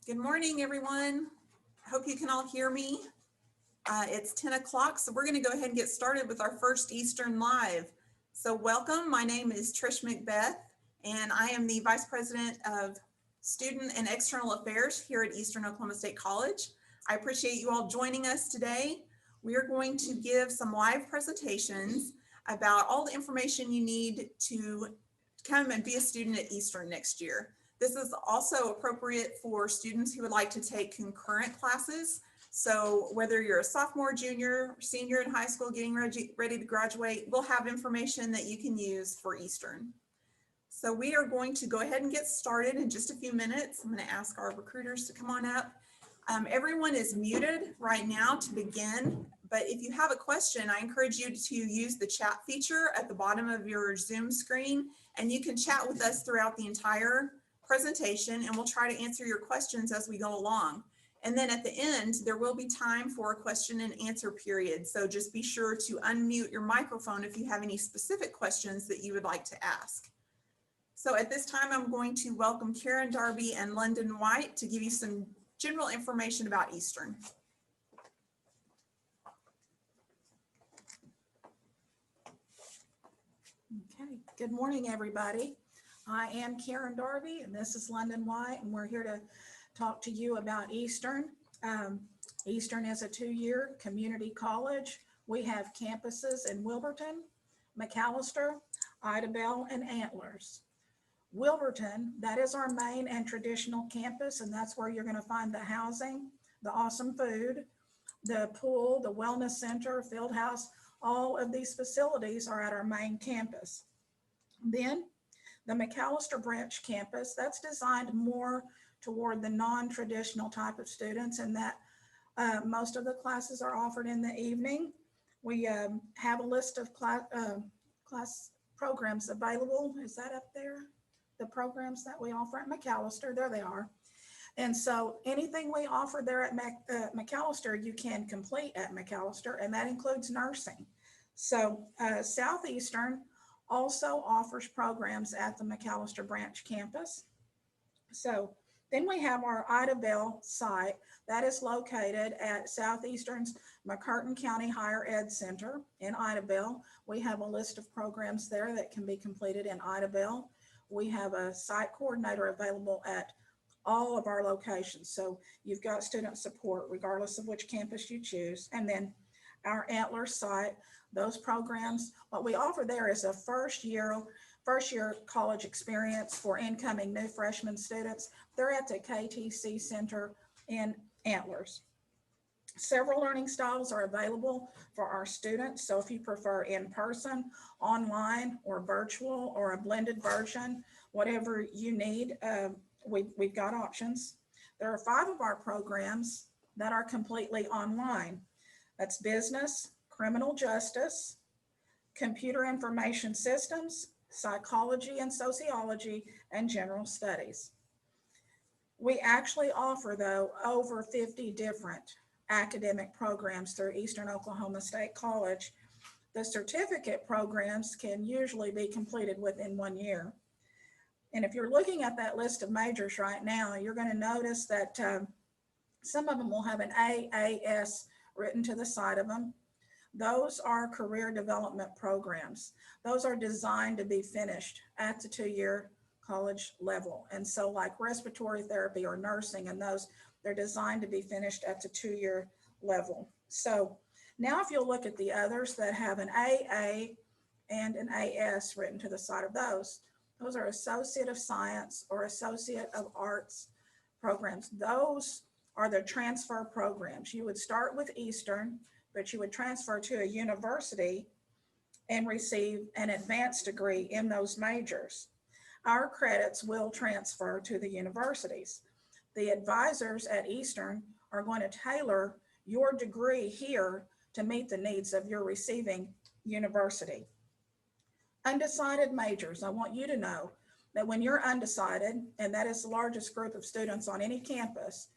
Good morning, everyone. Hope you can all hear me. It's 10 o'clock, so we're going to go ahead and get started with our first Eastern Live. So welcome. My name is Trish McBeth, and I am the Vice President of Student and External Affairs here at Eastern Oklahoma State College. I appreciate you all joining us today. We are going to give some live presentations about all the information you need to come and be a student at Eastern next year. This is also appropriate for students who would like to take concurrent classes. So whether you're a sophomore, junior, senior in high school, getting ready to graduate, we'll have information that you can use for Eastern. So we are going to go ahead and get started in just a few minutes. I'm going to ask our recruiters to come on up. Everyone is muted right now to begin, but if you have a question, I encourage you to use the chat feature at the bottom of your Zoom screen, and you can chat with us throughout the entire presentation, and we'll try to answer your questions as we go along. And then at the end, there will be time for a question and answer period. So just be sure to unmute your microphone if you have any specific questions that you would like to ask. So at this time, I'm going to welcome Karen Darby and London White to give you some general information about Eastern. Okay, good morning, everybody. I am Karen Darby, and this is London White, and we're here to talk to you about Eastern. Eastern is a two-year community college. We have campuses in Wilburton, McAllister, Idabel, and Antlers. Wilburton, that is our main and traditional campus, and that's where you're going to find the housing, the awesome food, the pool, the wellness center, field house. All of these facilities are at our main campus. Then the McAllister branch campus, that's designed more toward the non-traditional type of students, and that most of the classes are offered in the evening. We have a list of class programs available. Is that up there? The programs that we offer at McAllister, there they are. And so anything we offer there at McAllister, you can complete at McAllister, and that includes nursing. So Southeastern also offers programs at the McAllister branch campus. So then we have our Idabel site that is located at Southeastern's McCurtain County Higher Ed Center in Idabel. We have a list of programs there that can be completed in Idabel. We have a site coordinator available at all of our locations. So you've got student support regardless of which campus you choose. And then our Antler site, those programs, what we offer there is a first year college experience for incoming new freshman students. They're at the KTC Center in Antlers. Several learning styles are available for our students. So if you prefer in-person, online, or virtual, or a blended version, whatever you need, we've got options. There are 5 of our programs that are completely online. That's business, criminal justice, computer information systems, psychology and sociology, and general studies. We actually offer, though, over 50 different academic programs through Eastern Oklahoma State College. The certificate programs can usually be completed within 1 year. And if you're looking at that list of majors right now, you're going to notice that some of them will have an AAS written to the side of them. Those are career development programs. Those are designed to be finished at the 2-year college level. And so like respiratory therapy or nursing and those, they're designed to be finished at the 2-year level. So now if you'll look at the others that have an AA and an AS written to the side of those are Associate of Science or Associate of Arts programs. Those are the transfer programs. You would start with Eastern, but you would transfer to a university and receive an advanced degree in those majors. Our credits will transfer to the universities. The advisors at Eastern are going to tailor your degree here to meet the needs of your receiving university. Undecided majors, I want you to know that when you're undecided, and that is the largest group of students on any campus,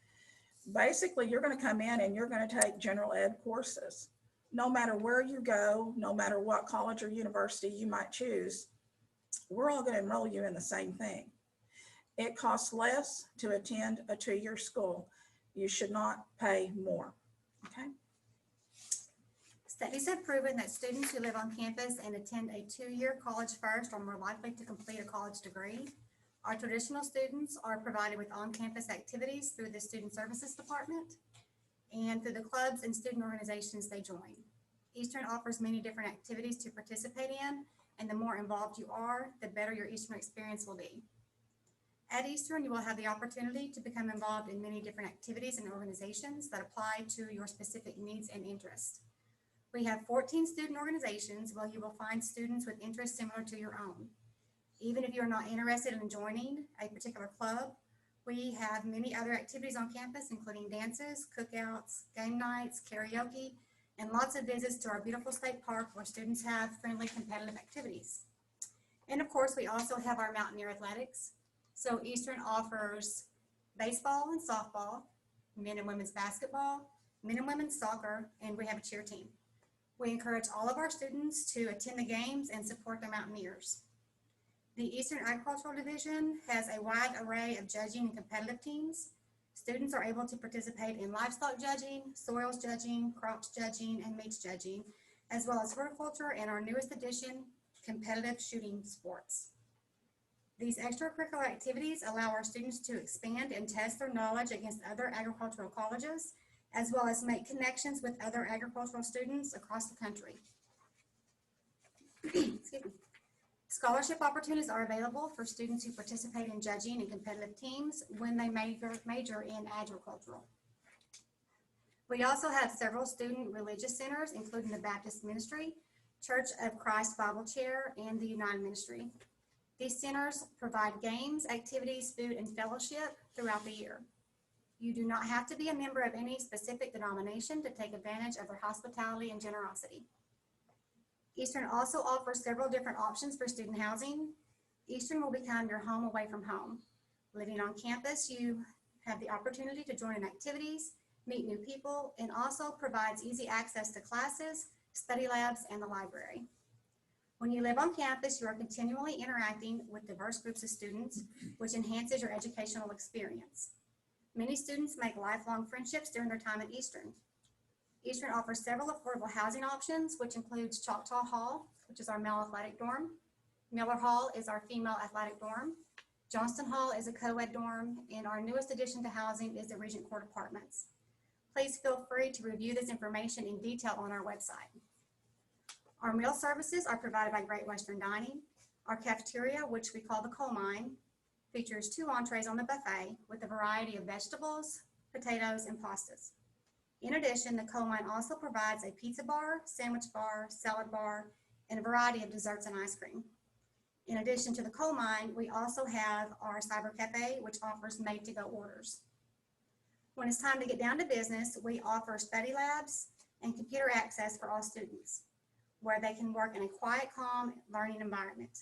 basically you're going to come in and you're going to take general ed courses. No matter where you go, no matter what college or university you might choose, we're all going to enroll you in the same thing. It costs less to attend a 2-year school. You should not pay more. Okay. Studies have proven that students who live on campus and attend a 2-year college first are more likely to complete a college degree. Our traditional students are provided with on-campus activities through the Student Services Department and through the clubs and student organizations they join. Eastern offers many different activities to participate in, and the more involved you are, the better your Eastern experience will be. At Eastern, you will have the opportunity to become involved in many different activities and organizations that apply to your specific needs and interests. We have 14 student organizations where you will find students with interests similar to your own. Even if you're not interested in joining a particular club, we have many other activities on campus, including dances, cookouts, game nights, karaoke, and lots of visits to our beautiful state park where students have friendly competitive activities. And of course, we also have our Mountaineer athletics. So Eastern offers baseball and softball, men and women's basketball, men and women's soccer, and we have a cheer team. We encourage all of our students to attend the games and support the Mountaineers. The Eastern Agricultural Division has a wide array of judging and competitive teams. Students are able to participate in livestock judging, soils judging, crops judging, and meats judging, as well as horticulture and our newest addition, competitive shooting sports. These extracurricular activities allow our students to expand and test their knowledge against other agricultural colleges, as well as make connections with other agricultural students across the country. Excuse me. Scholarship opportunities are available for students who participate in judging and competitive teams when they major in agricultural. We also have several student religious centers, including the Baptist Ministry, Church of Christ Bible Chair, and the United Ministry. These centers provide games, activities, food, and fellowship throughout the year. You do not have to be a member of any specific denomination to take advantage of their hospitality and generosity. Eastern also offers several different options for student housing. Eastern will become your home away from home. Living on campus, you have the opportunity to join in activities, meet new people, and also provides easy access to classes, study labs, and the library. When you live on campus, you are continually interacting with diverse groups of students, which enhances your educational experience. Many students make lifelong friendships during their time at Eastern. Eastern offers several affordable housing options, which includes Choctaw Hall, which is our male athletic dorm. Miller Hall is our female athletic dorm. Johnston Hall is a co-ed dorm, and our newest addition to housing is the Regent Court Apartments. Please feel free to review this information in detail on our website. Our meal services are provided by Great Western Dining. Our cafeteria, which we call the coal mine, features 2 entrees on the buffet with a variety of vegetables, potatoes, and pastas. In addition, the coal mine also provides a pizza bar, sandwich bar, salad bar, and a variety of desserts and ice cream. In addition to the coal mine, we also have our cyber cafe, which offers made-to-go orders. When it's time to get down to business, we offer study labs and computer access for all students, where they can work in a quiet, calm learning environment.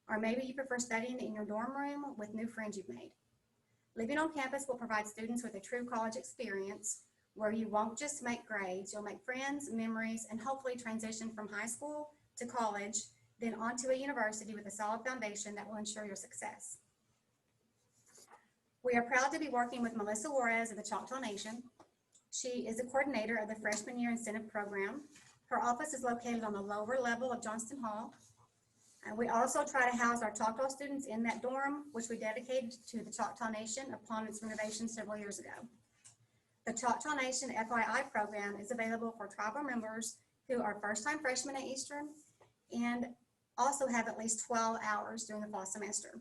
Or maybe you prefer studying in your dorm room with new friends you've made. Living on campus will provide students with a true college experience where you won't just make grades, you'll make friends, memories, and hopefully transition from high school to college, then onto a university with a solid foundation that will ensure your success. We are proud to be working with Melissa Juarez of the Choctaw Nation. She is the coordinator of the Freshman Year Incentive Program. Her office is located on the lower level of Johnston Hall. And we also try to house our Choctaw students in that dorm, which we dedicated to the Choctaw Nation upon its renovation several years ago. The Choctaw Nation FYI program is available for tribal members who are first-time freshmen at Eastern and also have at least 12 hours during the fall semester.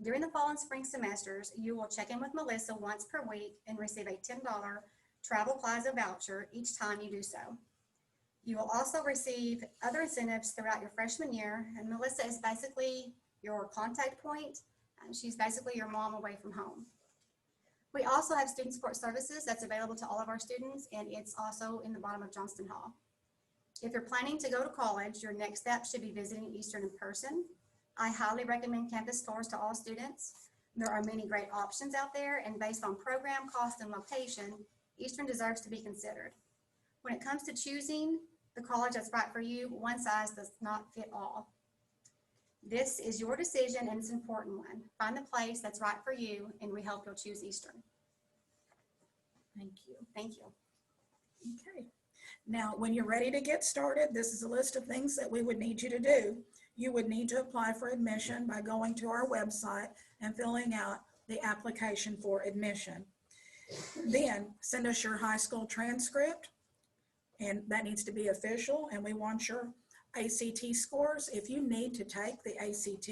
During the fall and spring semesters, you will check in with Melissa once per week and receive a $10 Travel Plaza voucher each time you do so. You will also receive other incentives throughout your freshman year, and Melissa is basically your contact point. She's basically your mom away from home. We also have student support services that's available to all of our students, and it's also in the bottom of Johnston Hall. If you're planning to go to college, your next step should be visiting Eastern in person. I highly recommend campus tours to all students. There are many great options out there, and based on program, cost, and location, Eastern deserves to be considered. When it comes to choosing the college that's right for you, one size does not fit all. This is your decision and it's an important one. Find the place that's right for you and we hope you'll choose Eastern. Thank you. Thank you. Okay. Now, when you're ready to get started, this is a list of things that we would need you to do. You would need to apply for admission by going to our website and filling out the application for admission. Then send us your high school transcript, and that needs to be official, and we want your ACT scores. If you need to take the ACT,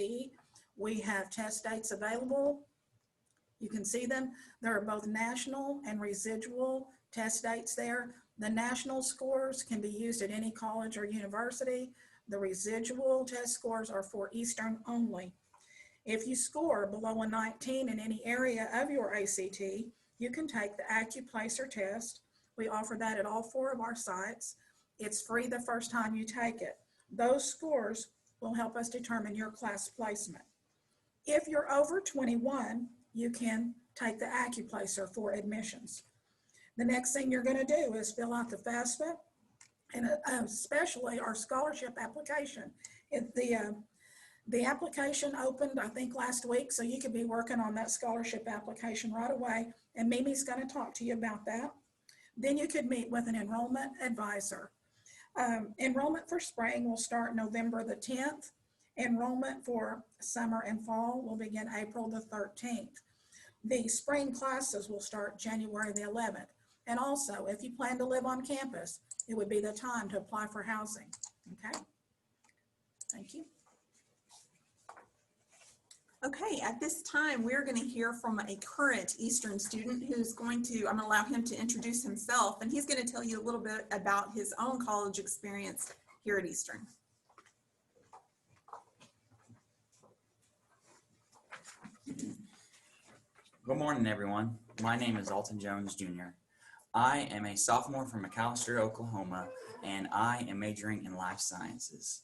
we have test dates available. You can see them. There are both national and residual test dates there. The national scores can be used at any college or university. The residual test scores are for Eastern only. If you score below a 19 in any area of your ACT, you can take the AccuPlacer test. We offer that at all 4 of our sites. It's free the first time you take it. Those scores will help us determine your class placement. If you're over 21, you can take the AccuPlacer for admissions. The next thing you're going to do is fill out the FAFSA and especially our scholarship application. The application opened, I think, last week, so you could be working on that scholarship application right away, and Mimi's going to talk to you about that. Then you could meet with an enrollment advisor. Enrollment for spring will start November the 10th. Enrollment for summer and fall will begin April the 13th. The spring classes will start January the 11th. And also, if you plan to live on campus, it would be the time to apply for housing. Okay? Thank you. Okay, at this time, we're going to hear from a current Eastern student who's I'm going to allow him to introduce himself, and he's going to tell you a little bit about his own college experience here at Eastern. Good morning, everyone. My name is Alton Jones, Jr. I am a sophomore from McAlester, Oklahoma, and I am majoring in life sciences.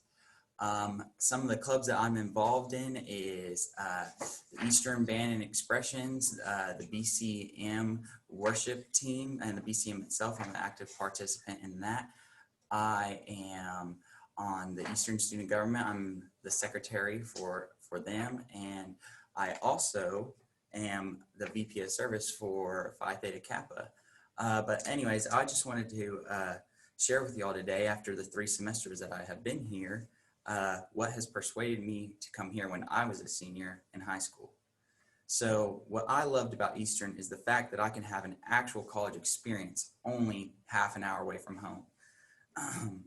Some of the clubs that I'm involved in is the Eastern Band and Expressions, the BCM worship team, and the BCM itself. I'm an active participant in that. I am on the Eastern Student Government. I'm the secretary for them, and I also am the VP of Service for Phi Theta Kappa. But anyways, I just wanted to share with you all today, after the 3 semesters that I have been here, what has persuaded me to come here when I was a senior in high school. So what I loved about Eastern is the fact that I can have an actual college experience only half an hour away from home.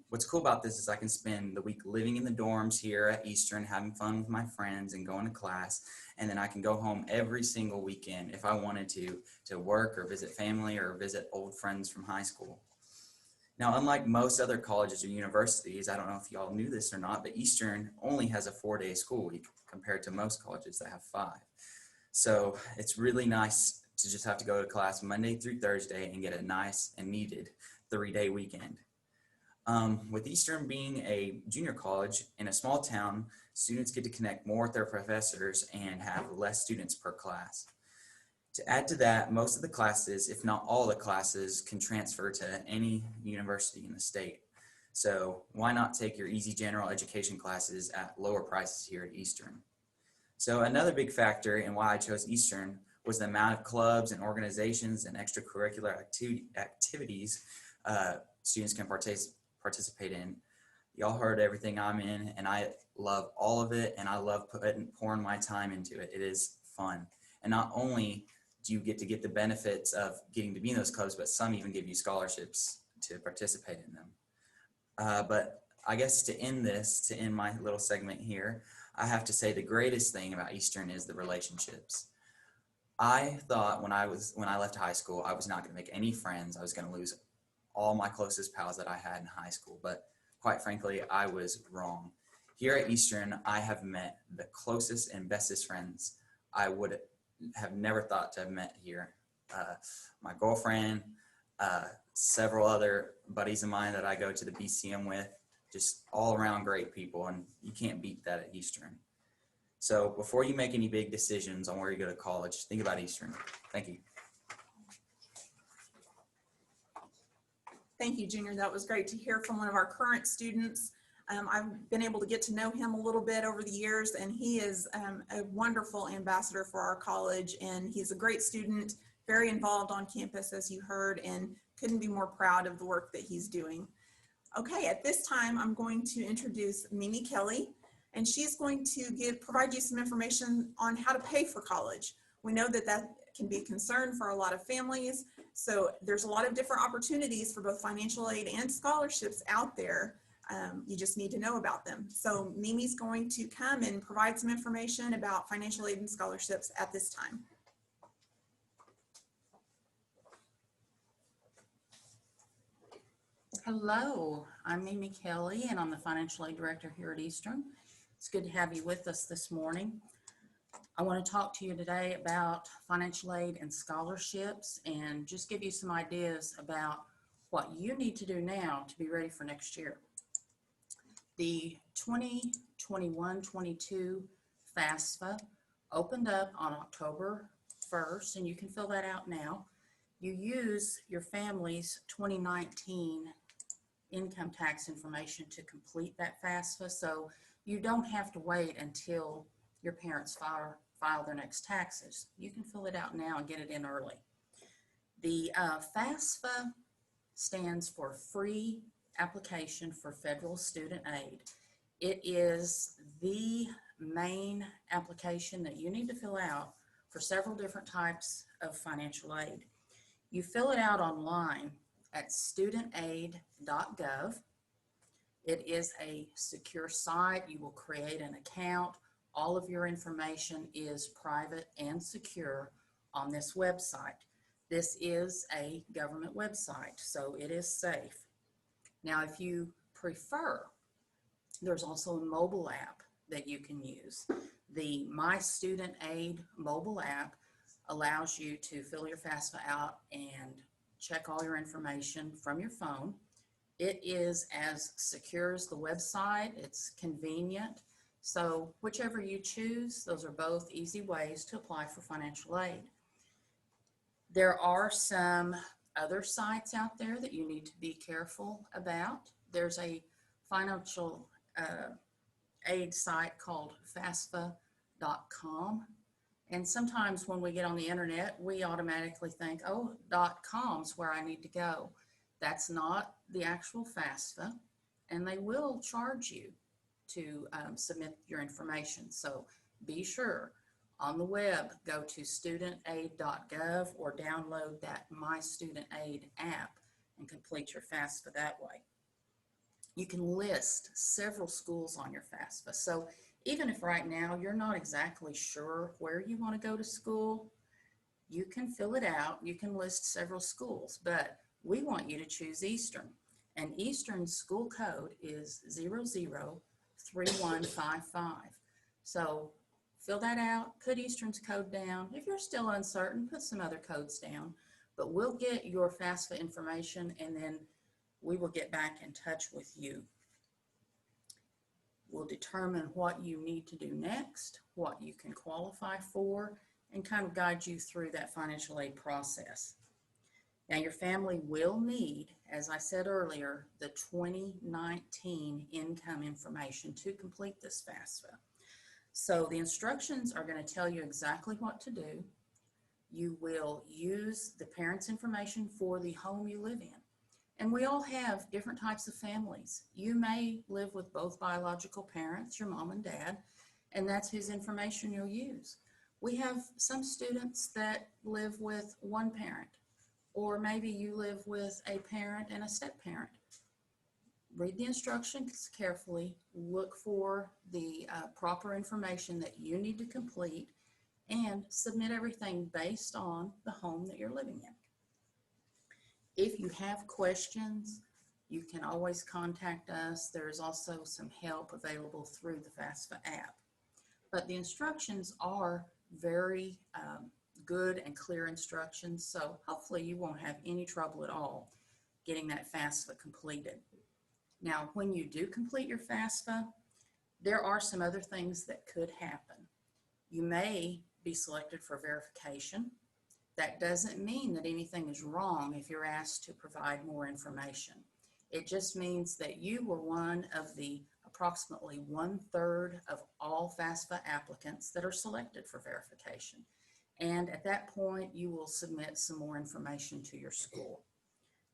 What's cool about this is I can spend the week living in the dorms here at Eastern, having fun with my friends and going to class, and then I can go home every single weekend if I wanted to work or visit family or visit old friends from high school. Now, unlike most other colleges or universities, I don't know if y'all knew this or not, but Eastern only has a 4-day school week compared to most colleges that have 5. So it's really nice to just have to go to class Monday through Thursday and get a nice and needed 3-day weekend. With Eastern being a junior college in a small town, students get to connect more with their professors and have less students per class. To add to that, most of the classes, if not all the classes, can transfer to any university in the state. So why not take your easy general education classes at lower prices here at Eastern? So another big factor in why I chose Eastern was the amount of clubs and organizations and extracurricular activities students can participate in. Y'all heard everything I'm in, and I love all of it, and I love pouring my time into it. It is fun. And not only do you get the benefits of getting to be in those clubs, but some even give you scholarships to participate in them. But I guess to end my little segment here, I have to say the greatest thing about Eastern is the relationships. I thought when I left high school, I was not going to make any friends. I was going to lose all my closest pals that I had in high school, but quite frankly, I was wrong. Here at Eastern, I have met the closest and bestest friends I would have never thought to have met here. My girlfriend, several other buddies of mine that I go to the BCM with, just all around great people, and you can't beat that at Eastern. So before you make any big decisions on where you go to college, think about Eastern. Thank you. Thank you, Junior. That was great to hear from one of our current students. I've been able to get to know him a little bit over the years, and he is a wonderful ambassador for our college, and he's a great student, very involved on campus, as you heard, and couldn't be more proud of the work that he's doing. Okay, at this time, I'm going to introduce Mimi Kelly, and she's going to provide you some information on how to pay for college. We know that that can be a concern for a lot of families, so there's a lot of different opportunities for both financial aid and scholarships out there. You just need to know about them. So Mimi's going to come and provide some information about financial aid and scholarships at this time. Hello, I'm Mimi Kelly, and I'm the Financial Aid Director here at Eastern. It's good to have you with us this morning. I want to talk to you today about financial aid and scholarships and just give you some ideas about what you need to do now to be ready for next year. The 2021-22 FAFSA opened up on October 1st, and you can fill that out now. You use your family's 2019 income tax information to complete that FAFSA, so you don't have to wait until your parents file their next taxes. You can fill it out now and get it in early. The FAFSA stands for Free Application for Federal Student Aid. It is the main application that you need to fill out for several different types of financial aid. You fill it out online at studentaid.gov. It is a secure site. You will create an account. All of your information is private and secure on this website. This is a government website, so it is safe. Now, if you prefer, there's also a mobile app that you can use. The My Student Aid mobile app allows you to fill your FAFSA out and check all your information from your phone. It is as secure as the website. It's convenient. So whichever you choose, those are both easy ways to apply for financial aid. There are some other sites out there that you need to be careful about. There's a financial aid site called FAFSA.com. And sometimes when we get on the internet, we automatically think, oh, .com's where I need to go. That's not the actual FAFSA, and they will charge you to submit your information. So be sure on the web, go to studentaid.gov or download that My Student Aid app and complete your FAFSA that way. You can list several schools on your FAFSA. So even if right now you're not exactly sure where you want to go to school, you can fill it out. You can list several schools, but we want you to choose Eastern. And Eastern's school code is 003155. So fill that out, put Eastern's code down. If you're still uncertain, put some other codes down. But we'll get your FAFSA information, and then we will get back in touch with you. We'll determine what you need to do next, what you can qualify for, and kind of guide you through that financial aid process. Now, your family will need, as I said earlier, the 2019 income information to complete this FAFSA. So the instructions are going to tell you exactly what to do. You will use the parents' information for the home you live in. And we all have different types of families. You may live with both biological parents, your mom and dad, and that's whose information you'll use. We have some students that live with one parent, or maybe you live with a parent and a step-parent. Read the instructions carefully, look for the proper information that you need to complete, and submit everything based on the home that you're living in. If you have questions, you can always contact us. There's also some help available through the FAFSA app. But the instructions are very good and clear instructions, so hopefully you won't have any trouble at all getting that FAFSA completed. Now, when you do complete your FAFSA, there are some other things that could happen. You may be selected for verification. That doesn't mean that anything is wrong if you're asked to provide more information. It just means that you were one of the approximately 1/3 of all FAFSA applicants that are selected for verification. And at that point, you will submit some more information to your school.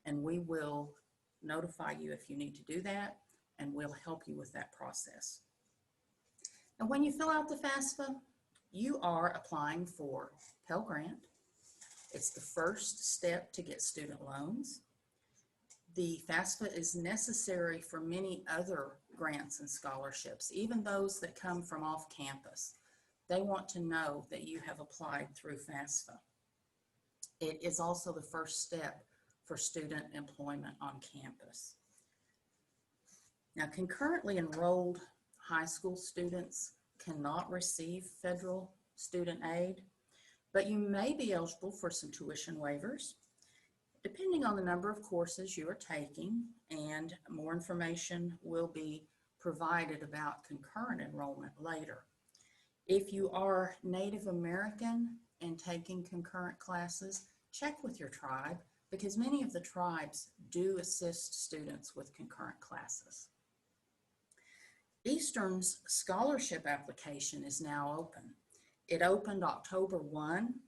And we will notify you if you need to do that, and we'll help you with that process. And when you fill out the FAFSA, you are applying for Pell Grant. It's the first step to get student loans. The FAFSA is necessary for many other grants and scholarships, even those that come from off campus. They want to know that you have applied through FAFSA. It is also the first step for student employment on campus. Now, concurrently enrolled high school students cannot receive federal student aid, but you may be eligible for some tuition waivers, depending on the number of courses you are taking, and more information will be provided about concurrent enrollment later. If you are Native American and taking concurrent classes, check with your tribe, because many of the tribes do assist students with concurrent classes. Eastern's scholarship application is now open. It opened October 1,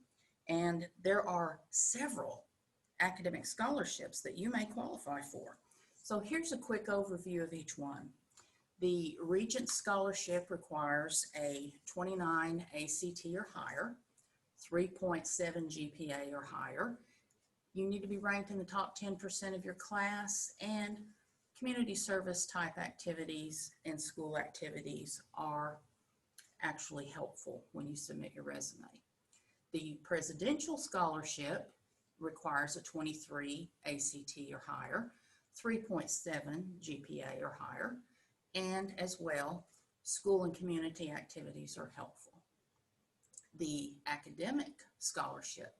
and there are several academic scholarships that you may qualify for. So here's a quick overview of each one. The Regents Scholarship requires a 29 ACT or higher, 3.7 GPA or higher. You need to be ranked in the top 10% of your class, and community service type activities and school activities are actually helpful when you submit your resume. The Presidential Scholarship requires a 23 ACT or higher, 3.7 GPA or higher, and as well, school and community activities are helpful. The Academic Scholarship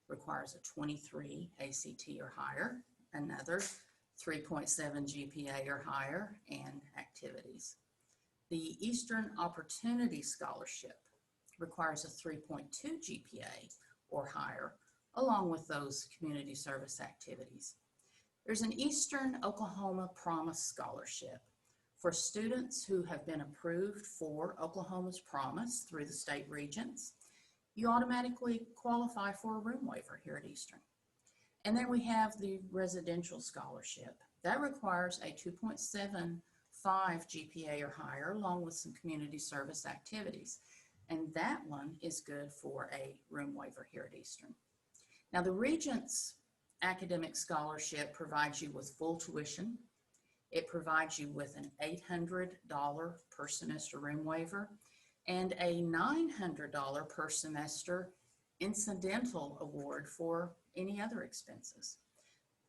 requires a 23 ACT or higher, another 3.7 GPA or higher, and activities. The Eastern Opportunity Scholarship requires a 3.2 GPA or higher, along with those community service activities. There's an Eastern Oklahoma Promise Scholarship for students who have been approved for Oklahoma's Promise through the state regents. You automatically qualify for a room waiver here at Eastern. And then we have the Residential Scholarship. That requires a 2.75 GPA or higher, along with some community service activities. And that one is good for a room waiver here at Eastern. Now, the Regents Academic Scholarship provides you with full tuition. It provides you with an $800 per semester room waiver and a $900 per semester incidental award for any other expenses.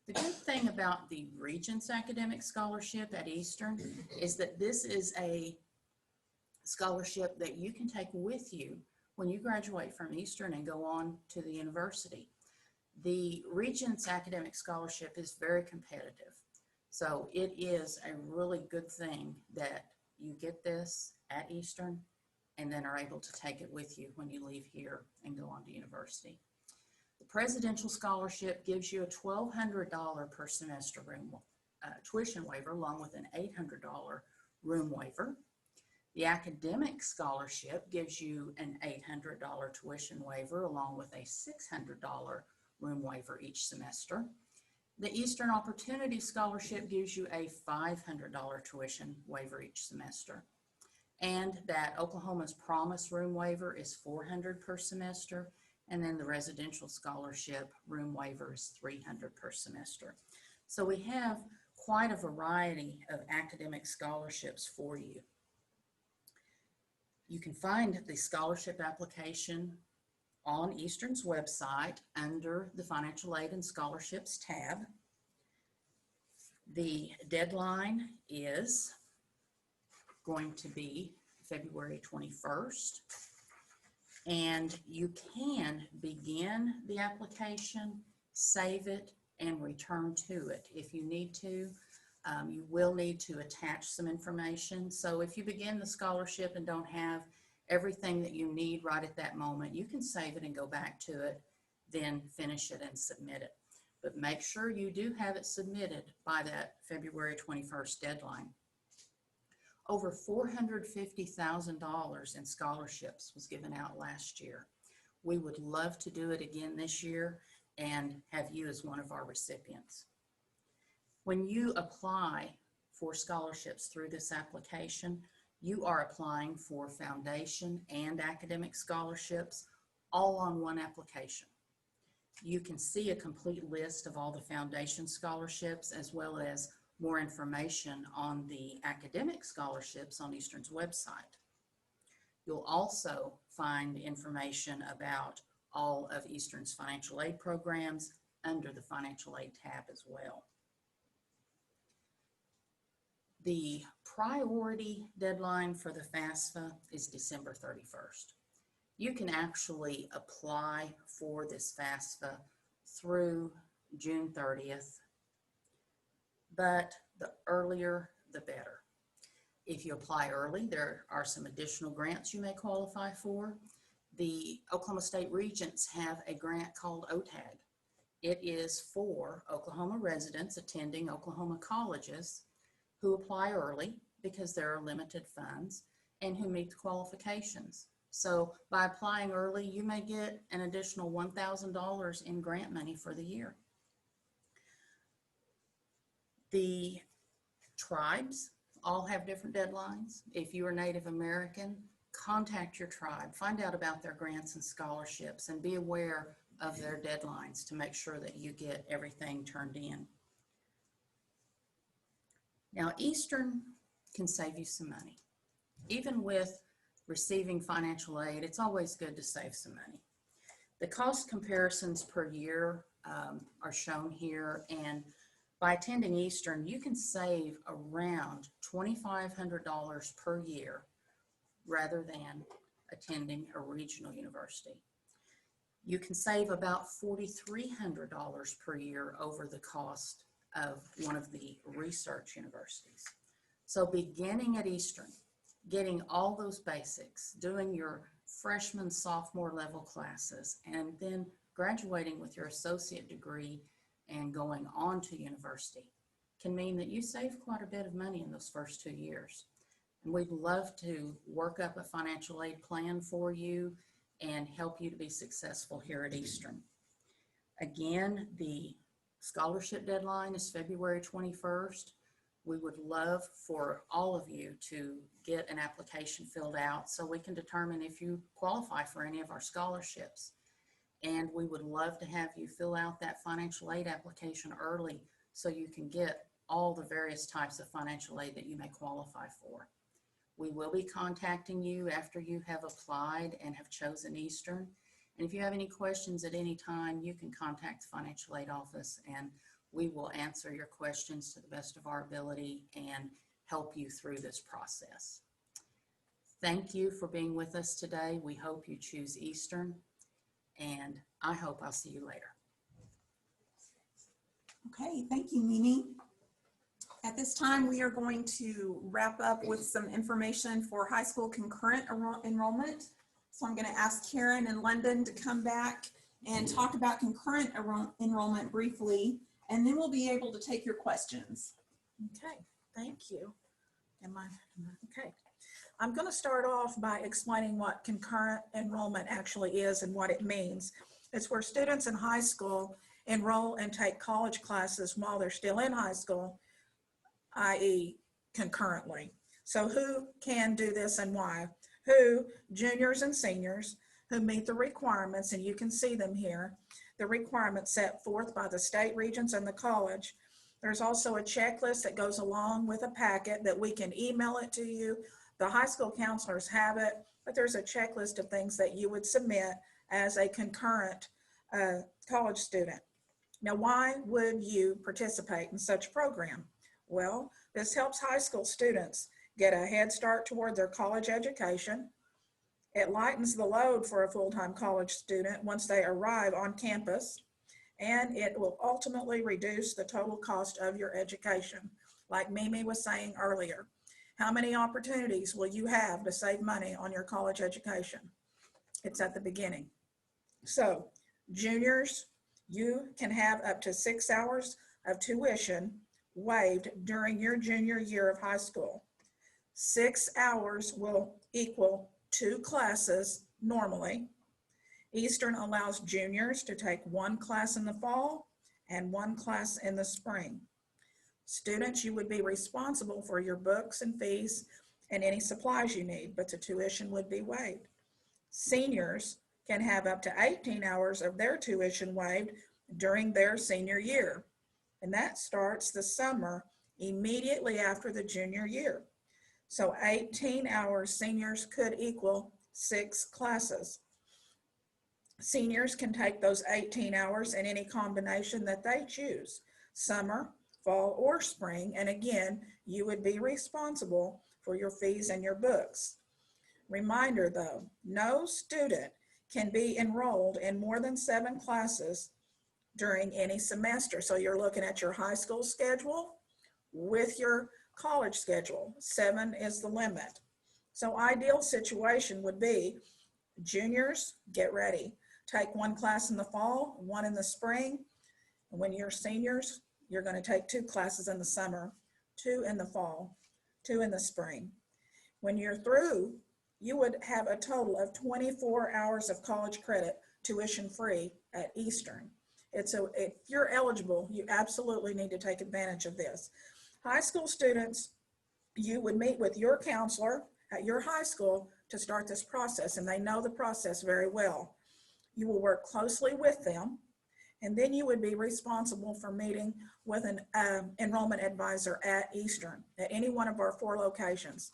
The good thing about the Regents Academic Scholarship at Eastern is that this is a scholarship that you can take with you when you graduate from Eastern and go on to the university. The Regents Academic Scholarship is very competitive. So it is a really good thing that you get this at Eastern and then are able to take it with you when you leave here and go on to university. The Presidential Scholarship gives you a $1,200 per semester tuition waiver, along with an $800 room waiver. The Academic Scholarship gives you an $800 tuition waiver, along with a $600 room waiver each semester. The Eastern Opportunity Scholarship gives you a $500 tuition waiver each semester. And that Oklahoma's Promise room waiver is $400 per semester. And then the Residential Scholarship room waiver is $300 per semester. So we have quite a variety of academic scholarships for you. You can find the scholarship application on Eastern's website under the Financial Aid and Scholarships tab. The deadline is going to be February 21st, and you can begin the application, save it, and return to it if you need to. You will need to attach some information. So if you begin the scholarship and don't have everything that you need right at that moment, you can save it and go back to it, then finish it and submit it. But make sure you do have it submitted by that February 21st deadline. Over $450,000 in scholarships was given out last year. We would love to do it again this year and have you as one of our recipients. When you apply for scholarships through this application, you are applying for foundation and academic scholarships all on one application. You can see a complete list of all the foundation scholarships as well as more information on the academic scholarships on Eastern's website. You'll also find information about all of Eastern's financial aid programs under the financial aid tab as well. The priority deadline for the FAFSA is December 31st. You can actually apply for this FAFSA through June 30th, but the earlier the better. If you apply early, there are some additional grants you may qualify for. The Oklahoma State Regents have a grant called OTAG. It is for Oklahoma residents attending Oklahoma colleges who apply early because there are limited funds and who meet the qualifications. So by applying early, you may get an additional $1,000 in grant money for the year. The tribes all have different deadlines. If you are Native American, contact your tribe, find out about their grants and scholarships, and be aware of their deadlines to make sure that you get everything turned in. Now, Eastern can save you some money. Even with receiving financial aid, it's always good to save some money. The cost comparisons per year are shown here, and by attending Eastern, you can save around $2,500 per year rather than attending a regional university. You can save about $4,300 per year over the cost of one of the research universities. So beginning at Eastern, getting all those basics, doing your freshman, sophomore level classes, and then graduating with your associate degree and going on to university can mean that you save quite a bit of money in those first 2 years. And we'd love to work up a financial aid plan for you and help you to be successful here at Eastern. Again, the scholarship deadline is February 21st. We would love for all of you to get an application filled out so we can determine if you qualify for any of our scholarships. And we would love to have you fill out that financial aid application early so you can get all the various types of financial aid that you may qualify for. We will be contacting you after you have applied and have chosen Eastern. And if you have any questions at any time, you can contact the financial aid office and we will answer your questions to the best of our ability and help you through this process. Thank you for being with us today. We hope you choose Eastern, and I hope I'll see you later. Okay, thank you, Mimi. At this time, we are going to wrap up with some information for high school concurrent enrollment. So I'm going to ask Karen and London to come back and talk about concurrent enrollment briefly, and then we'll be able to take your questions. Okay, thank you. Okay. I'm going to start off by explaining what concurrent enrollment actually is and what it means. It's where students in high school enroll and take college classes while they're still in high school, i.e. concurrently. So who can do this and why? Who? Juniors and seniors who meet the requirements, and you can see them here, the requirements set forth by the state regents and the college. There's also a checklist that goes along with a packet that we can email it to you. The high school counselors have it, but there's a checklist of things that you would submit as a concurrent college student. Now, why would you participate in such a program? Well, this helps high school students get a head start toward their college education. It lightens the load for a full-time college student once they arrive on campus, and it will ultimately reduce the total cost of your education. Like Mimi was saying earlier, how many opportunities will you have to save money on your college education? It's at the beginning. So juniors, you can have up to 6 hours of tuition waived during your junior year of high school. 6 hours will equal 2 classes normally. Eastern allows juniors to take 1 class in the fall and 1 class in the spring. Students, you would be responsible for your books and fees and any supplies you need, but the tuition would be waived. Seniors can have up to 18 hours of their tuition waived during their senior year, and that starts the summer immediately after the junior year. So 18 hours seniors could equal 6 classes. Seniors can take those 18 hours in any combination that they choose, summer, fall, or spring, and again, you would be responsible for your fees and your books. Reminder though, no student can be enrolled in more than 7 classes during any semester. So you're looking at your high school schedule with your college schedule. 7 is the limit. So ideal situation would be juniors, get ready. Take 1 class in the fall, 1 in the spring. And when you're seniors, you're going to take 2 classes in the summer, 2 in the fall, 2 in the spring. When you're through, you would have a total of 24 hours of college credit tuition free at Eastern. If you're eligible, you absolutely need to take advantage of this. High school students, you would meet with your counselor at your high school to start this process, and they know the process very well. You will work closely with them, and then you would be responsible for meeting with an enrollment advisor at Eastern, at any one of our 4 locations.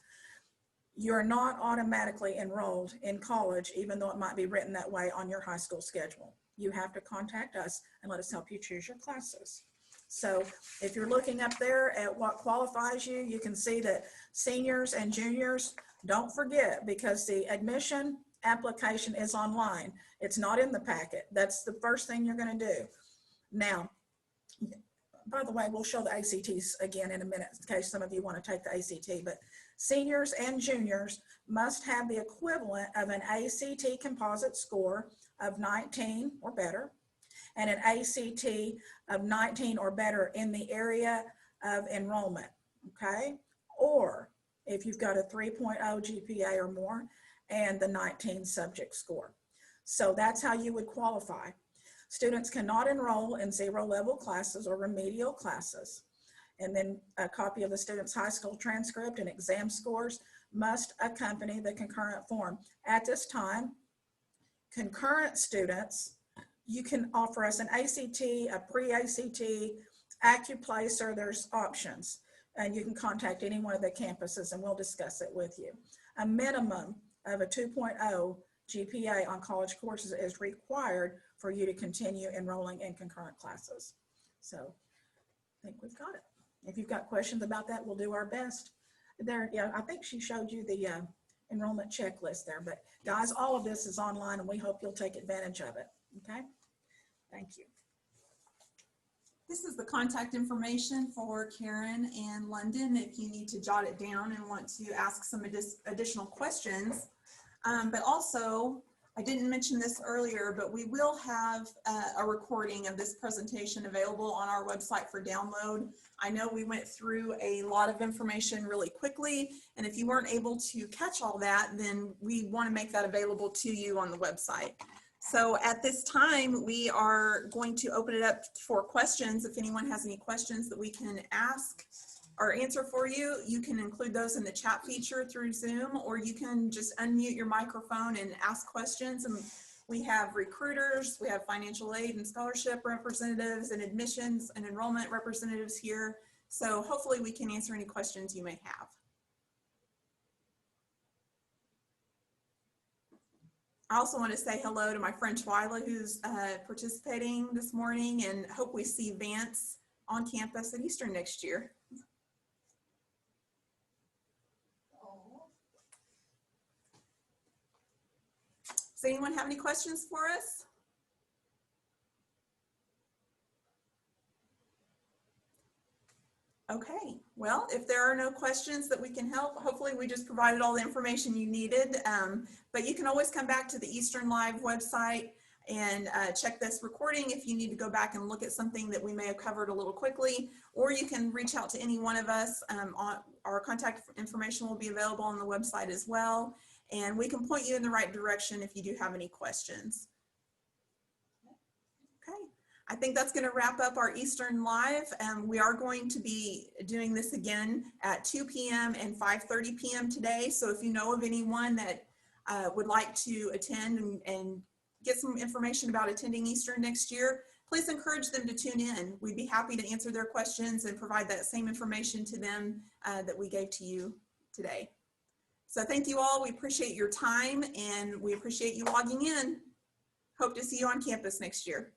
You're not automatically enrolled in college, even though it might be written that way on your high school schedule. You have to contact us and let us help you choose your classes. So if you're looking up there at what qualifies you, you can see that seniors and juniors, don't forget, because the admission application is online. It's not in the packet. That's the first thing you're going to do. Now, by the way, we'll show the ACTs again in a minute in case some of you want to take the ACT, but seniors and juniors must have the equivalent of an ACT composite score of 19 or better, and an ACT of 19 or better in the area of enrollment, okay? Or if you've got a 3.0 GPA or more and the 19 subject score. So that's how you would qualify. Students cannot enroll in 0 level classes or remedial classes. And then a copy of the student's high school transcript and exam scores must accompany the concurrent form. At this time, concurrent students, you can offer us an ACT, a pre-ACT, AccuPlacer, there's options. And you can contact any one of the campuses and we'll discuss it with you. A minimum of a 2.0 GPA on college courses is required for you to continue enrolling in concurrent classes. So I think we've got it. If you've got questions about that, we'll do our best. There, yeah, I think she showed you the enrollment checklist there, but guys, all of this is online and we hope you'll take advantage of it, okay? Thank you. This is the contact information for Karen and London if you need to jot it down and want to ask some additional questions. But also, I didn't mention this earlier, but we will have a recording of this presentation available on our website for download. I know we went through a lot of information really quickly, and if you weren't able to catch all that, then we want to make that available to you on the website. So at this time, we are going to open it up for questions. If anyone has any questions that we can ask or answer for you, you can include those in the chat feature through Zoom, or you can just unmute your microphone and ask questions. And we have recruiters, we have financial aid and scholarship representatives and admissions and enrollment representatives here. So hopefully we can answer any questions you may have. I also want to say hello to my friend Twyla, who's participating this morning, and hope we see Vance on campus at Eastern next year. Does anyone have any questions for us? Okay, well, if there are no questions that we can help, hopefully we just provided all the information you needed. But you can always come back to the Eastern Live website and check this recording if you need to go back and look at something that we may have covered a little quickly, or you can reach out to any one of us our contact information will be available on the website as well. And we can point you in the right direction if you do have any questions. Okay, I think that's going to wrap up our Eastern Live. We are going to be doing this again at 2 p.m. and 5:30 p.m. today. So if you know of anyone that would like to attend and get some information about attending Eastern next year, please encourage them to tune in. We'd be happy to answer their questions and provide that same information to them that we gave to you today. So thank you all. We appreciate your time and we appreciate you logging in. Hope to see you on campus next year.